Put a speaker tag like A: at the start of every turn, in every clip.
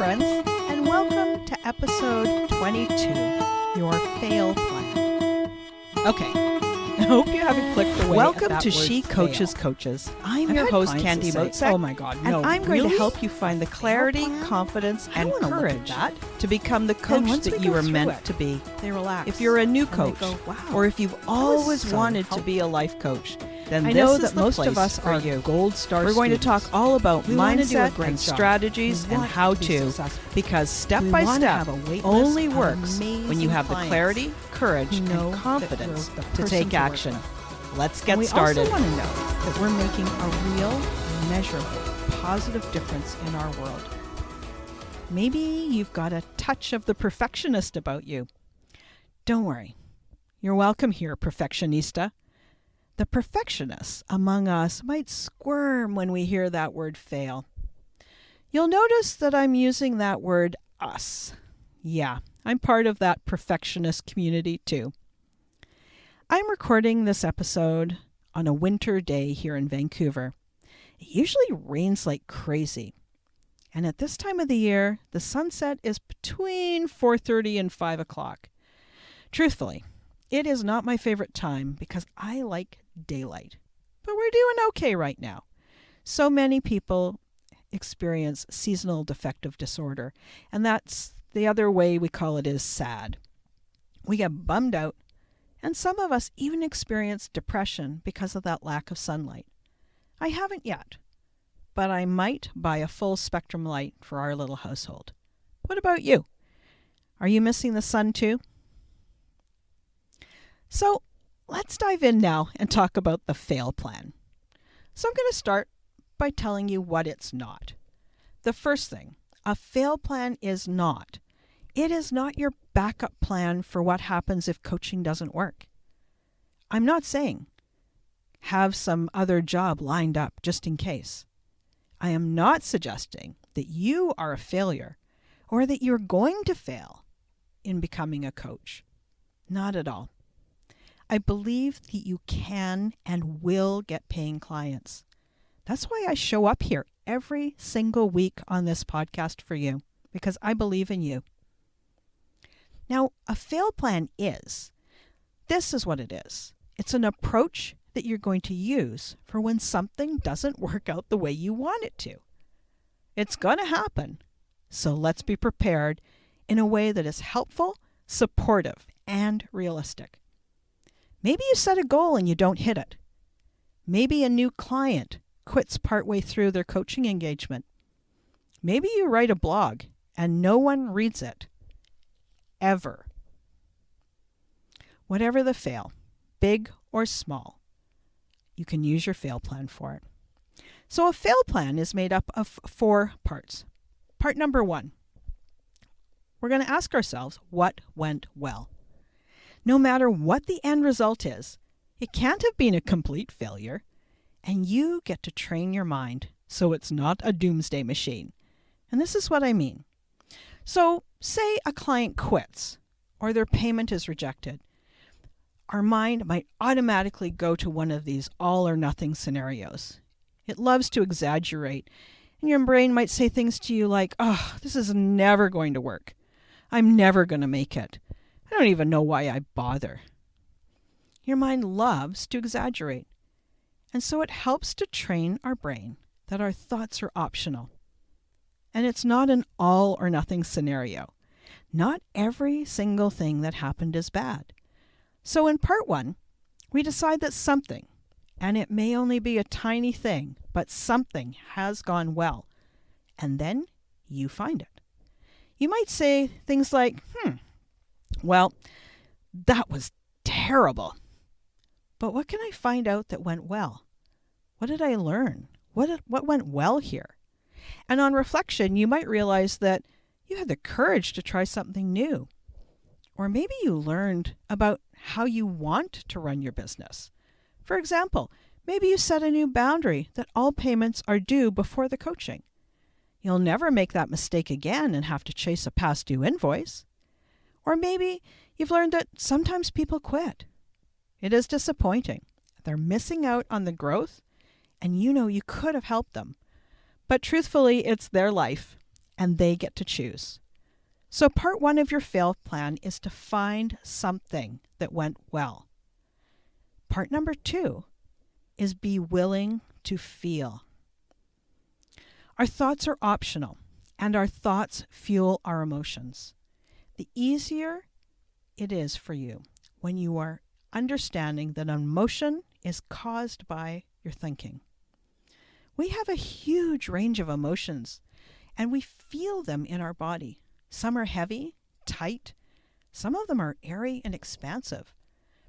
A: friends, and welcome to episode 22, Your Fail Plan. Okay, I hope you haven't clicked away. Welcome to She Coaches
B: fail.
A: Coaches. I'm your host, Candy Motzek.
B: Oh my God,
A: and
B: no,
A: I'm going
B: really?
A: to help you find the clarity, confidence,
B: I
A: and
B: wanna look at
A: courage
B: that.
A: to become the coach
B: once
A: that
B: we
A: you
B: go
A: are
B: through
A: meant
B: it,
A: to be.
B: They relax.
A: If you're a new
B: and they
A: coach,
B: go, wow,
A: or if you've always
B: so
A: wanted to
B: helpful.
A: be a life coach, then
B: I
A: this
B: know
A: is
B: that
A: the
B: most
A: place
B: of us
A: for
B: are
A: you.
B: gold star
A: We're going to
B: students.
A: talk all about
B: We wanna do a
A: mindset
B: great
A: and
B: job.
A: strategies
B: We
A: and
B: want
A: how
B: to be
A: to,
B: successful.
A: because step
B: We
A: by
B: wanna
A: step
B: have a wait list
A: only
B: of
A: works when you have the
B: amazing
A: clarity, courage,
B: who know
A: and
B: that
A: confidence
B: we're the
A: to
B: person
A: take
B: to work
A: action.
B: with.
A: Let's
B: And
A: get
B: we
A: started.
B: also want to know that we're making a real, measurable, positive difference in our world.
A: Maybe you've got a touch of the perfectionist about you. Don't worry. You're welcome here, perfectionista. The perfectionists among us might squirm when we hear that word fail. You'll notice that I'm using that word us. Yeah, I'm part of that perfectionist community too. I'm recording this episode on a winter day here in Vancouver. It usually rains like crazy. And at this time of the year, the sunset is between 4:30 and 5 o'clock. Truthfully, it is not my favorite time because I like daylight. But we're doing okay right now. So many people experience seasonal defective disorder, and that's the other way we call it is SAD. We get bummed out, and some of us even experience depression because of that lack of sunlight. I haven't yet, but I might buy a full spectrum light for our little household. What about you? Are you missing the sun too? So let's dive in now and talk about the fail plan. So I'm going to start by telling you what it's not. The first thing, a fail plan is not. It is not your backup plan for what happens if coaching doesn't work. I'm not saying have some other job lined up just in case. I am not suggesting that you are a failure or that you're going to fail in becoming a coach. Not at all. I believe that you can and will get paying clients. That's why I show up here every single week on this podcast for you, because I believe in you. Now, a fail plan is, this is what it is. It's an approach that you're going to use for when something doesn't work out the way you want it to. It's going to happen. So let's be prepared in a way that is helpful, supportive, and realistic. Maybe you set a goal and you don't hit it. Maybe a new client quits partway through their coaching engagement. Maybe you write a blog and no one reads it. Ever. Whatever the fail, big or small, you can use your fail plan for it. So a fail plan is made up of 4 parts. Part number 1, we're going to ask ourselves what went well. No matter what the end result is, it can't have been a complete failure, and you get to train your mind so it's not a doomsday machine. And this is what I mean. So say a client quits or their payment is rejected. Our mind might automatically go to one of these all or nothing scenarios. It loves to exaggerate, and your brain might say things to you like, "Oh, this is never going to work. I'm never going to make it. I don't even know why I bother." Your mind loves to exaggerate. And so it helps to train our brain that our thoughts are optional. And it's not an all or nothing scenario. Not every single thing that happened is bad. So in part 1, we decide that something, and it may only be a tiny thing, but something has gone well. And then you find it. You might say things like, well, that was terrible. But what can I find out that went well? What did I learn? What went well here? And on reflection, you might realize that you had the courage to try something new. Or maybe you learned about how you want to run your business. For example, maybe you set a new boundary that all payments are due before the coaching. You'll never make that mistake again and have to chase a past due invoice. Or maybe you've learned that sometimes people quit. It is disappointing. They're missing out on the growth, and you know you could have helped them. But truthfully, it's their life, and they get to choose. So part 1 of your fail plan is to find something that went well. Part number 2 is be willing to feel. Our thoughts are optional, and our thoughts fuel our emotions. The easier it is for you when you are understanding that an emotion is caused by your thinking. We have a huge range of emotions, and we feel them in our body. Some are heavy, tight. Some of them are airy and expansive,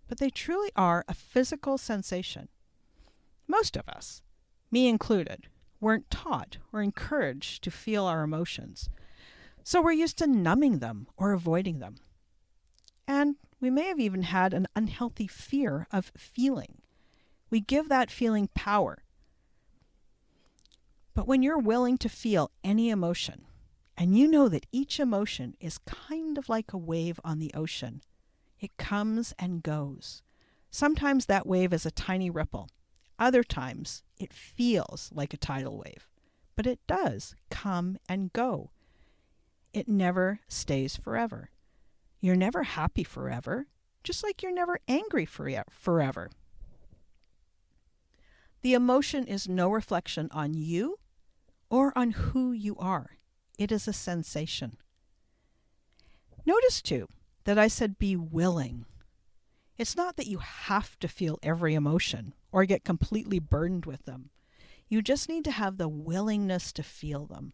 A: but they truly are a physical sensation. Most of us, me included, weren't taught or encouraged to feel our emotions, so we're used to numbing them or avoiding them. And we may have even had an unhealthy fear of feeling. We give that feeling power. But when you're willing to feel any emotion, and you know that each emotion is kind of like a wave on the ocean, it comes and goes. Sometimes that wave is a tiny ripple. Other times it feels like a tidal wave. But it does come and go. It never stays forever. You're never happy forever, just like you're never angry forever. The emotion is no reflection on you or on who you are. It is a sensation. Notice, too, that I said be willing. It's not that you have to feel every emotion or get completely burdened with them. You just need to have the willingness to feel them.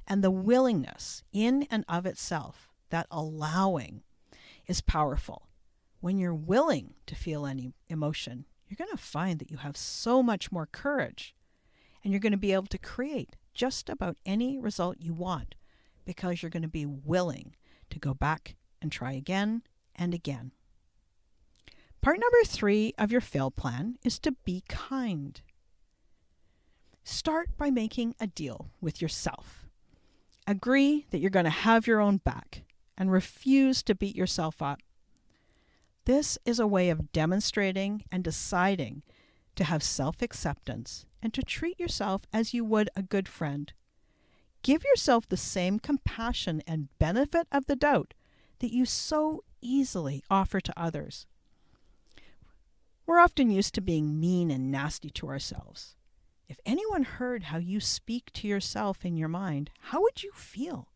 A: And the willingness in and of itself, that allowing, is powerful. When you're willing to feel any emotion, you're going to find that you have so much more courage, and you're going to be able to create just about any result you want because you're going to be willing to go back and try again and again. Part number 3 of your fail plan is to be kind. Start by making a deal with yourself. Agree that you're going to have your own back and refuse to beat yourself up. This is a way of demonstrating and deciding to have self-acceptance and to treat yourself as you would a good friend. Give yourself the same compassion and benefit of the doubt that you so easily offer to others. We're often used to being mean and nasty to ourselves. If anyone heard how you speak to yourself in your mind, how would you feel?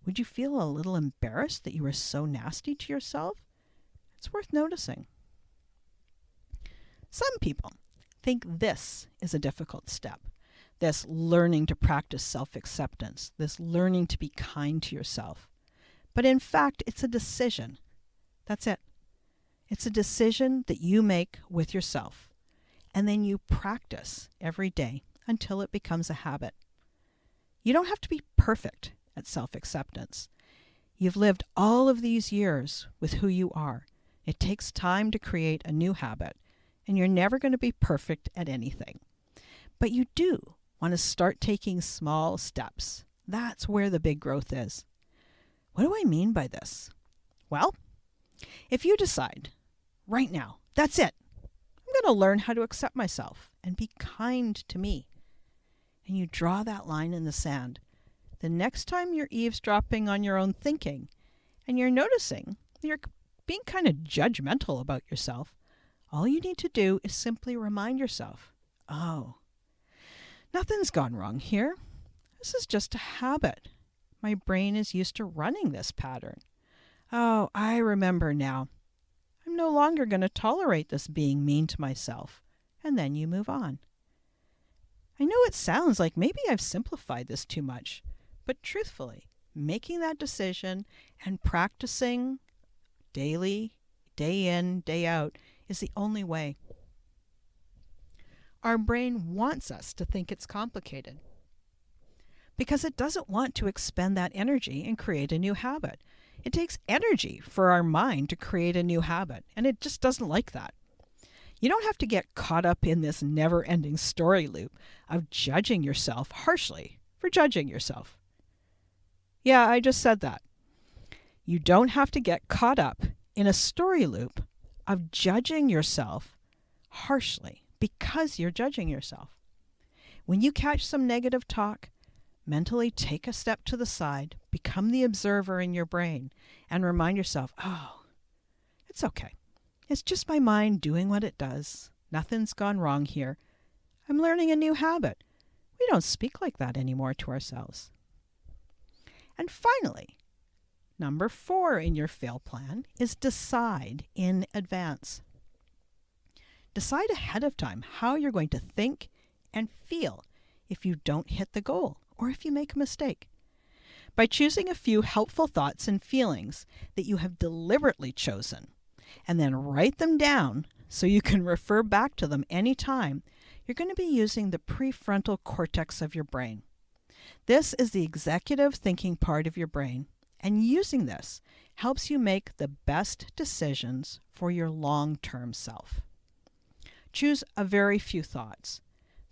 A: Would you feel a little embarrassed that you were so nasty to yourself? It's worth noticing. Some people think this is a difficult step, this learning to practice self-acceptance, this learning to be kind to yourself. But in fact, it's a decision. That's it. It's a decision that you make with yourself, and then you practice every day until it becomes a habit. You don't have to be perfect at self-acceptance. You've lived all of these years with who you are. It takes time to create a new habit, and you're never going to be perfect at anything. But you do want to start taking small steps. That's where the big growth is. What do I mean by this? Well, if you decide right now, that's it. I'm going to learn how to accept myself and be kind to me. And you draw that line in the sand. The next time you're eavesdropping on your own thinking and you're noticing you're being kind of judgmental about yourself, all you need to do is simply remind yourself, oh, nothing's gone wrong here. This is just a habit. My brain is used to running this pattern. Oh, I remember now. I'm no longer going to tolerate this being mean to myself. And then you move on. I know it sounds like maybe I've simplified this too much, but truthfully, making that decision and practicing daily, day in, day out, is the only way. Our brain wants us to think it's complicated because it doesn't want to expend that energy and create a new habit. It takes energy for our mind to create a new habit, and it just doesn't like that. You don't have to get caught up in this never-ending story loop of judging yourself harshly for judging yourself. Yeah, I just said that. You don't have to get caught up in a story loop of judging yourself harshly because you're judging yourself. When you catch some negative talk, mentally take a step to the side, become the observer in your brain, and remind yourself, oh, it's okay. It's just my mind doing what it does. Nothing's gone wrong here. I'm learning a new habit. We don't speak like that anymore to ourselves. And finally, number 4 in your fail plan is decide in advance. Decide ahead of time how you're going to think and feel if you don't hit the goal or if you make a mistake. By choosing a few helpful thoughts and feelings that you have deliberately chosen and then write them down so you can refer back to them anytime, you're going to be using the prefrontal cortex of your brain. This is the executive thinking part of your brain, and using this helps you make the best decisions for your long-term self. Choose a very few thoughts,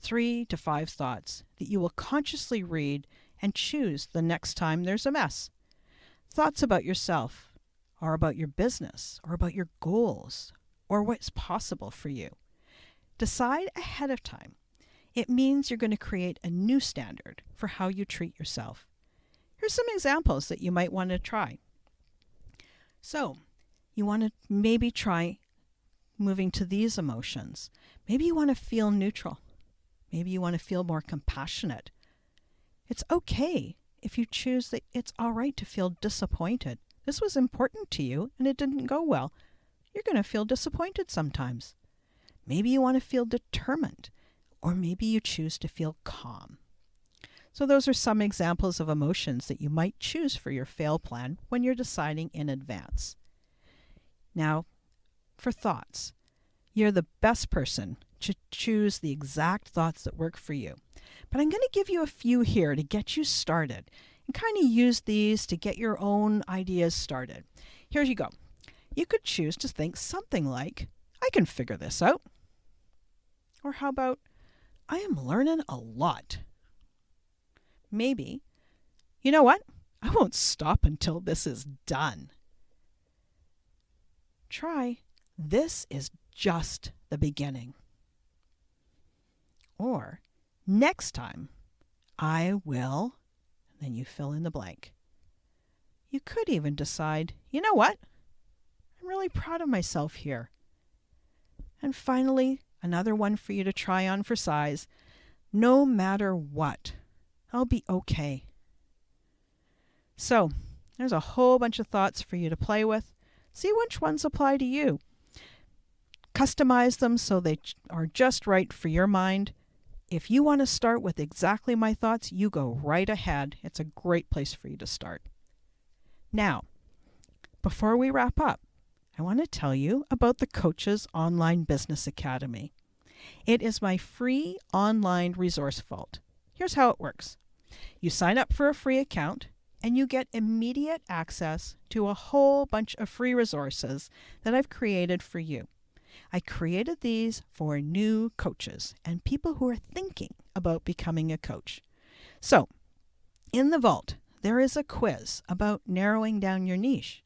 A: 3 to 5 thoughts that you will consciously read and choose the next time there's a mess. Thoughts about yourself, or about your business, or about your goals, or what's possible for you. Decide ahead of time. It means you're going to create a new standard for how you treat yourself. Here's some examples that you might want to try. So, you want to maybe try moving to these emotions. Maybe you want to feel neutral. Maybe you want to feel more compassionate. It's okay if you choose that it's all right to feel disappointed. This was important to you and it didn't go well. You're going to feel disappointed sometimes. Maybe you want to feel determined, or maybe you choose to feel calm. So those are some examples of emotions that you might choose for your fail plan when you're deciding in advance. Now, for thoughts, you're the best person to choose the exact thoughts that work for you. But I'm going to give you a few here to get you started and kind of use these to get your own ideas started. Here you go. You could choose to think something like, I can figure this out. Or how about, I am learning a lot. Maybe, you know what? I won't stop until this is done. Try, this is just the beginning. Or, next time, I will, then you fill in the blank. You could even decide, you know what? I'm really proud of myself here. And finally, another one for you to try on for size. No matter what, I'll be okay. So, there's a whole bunch of thoughts for you to play with. See which ones apply to you. Customize them so they are just right for your mind. If you want to start with exactly my thoughts, you go right ahead. It's a great place for you to start. Now, before we wrap up, I want to tell you about the Coach's Online Business Academy. It is my free online resource vault. Here's how it works. You sign up for a free account and you get immediate access to a whole bunch of free resources that I've created for you. I created these for new coaches and people who are thinking about becoming a coach. So, in the vault, there is a quiz about narrowing down your niche.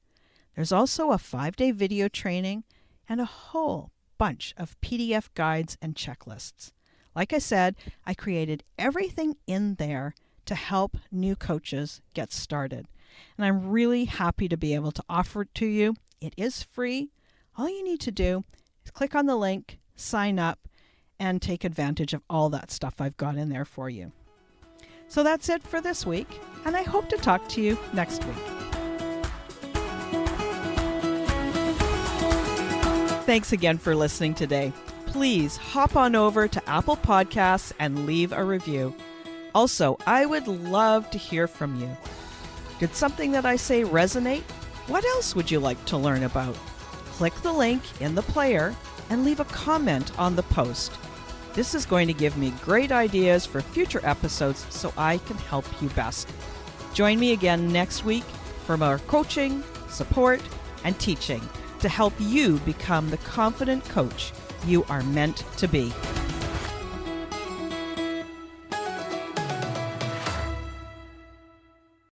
A: There's also a 5-day video training and a whole bunch of PDF guides and checklists. Like I said, I created everything in there to help new coaches get started. And I'm really happy to be able to offer it to you. It is free. All you need to do is click on the link, sign up, and take advantage of all that stuff I've got in there for you. So that's it for this week, and I hope to talk to you next week. Thanks again for listening today. Please hop on over to Apple Podcasts and leave a review. Also, I would love to hear from you. Did something that I say resonate? What else would you like to learn about? Click the link in the player and leave a comment on the post. This is going to give me great ideas for future episodes so I can help you best. Join me again next week for more coaching, support, and teaching to help you become the confident coach you are meant to be.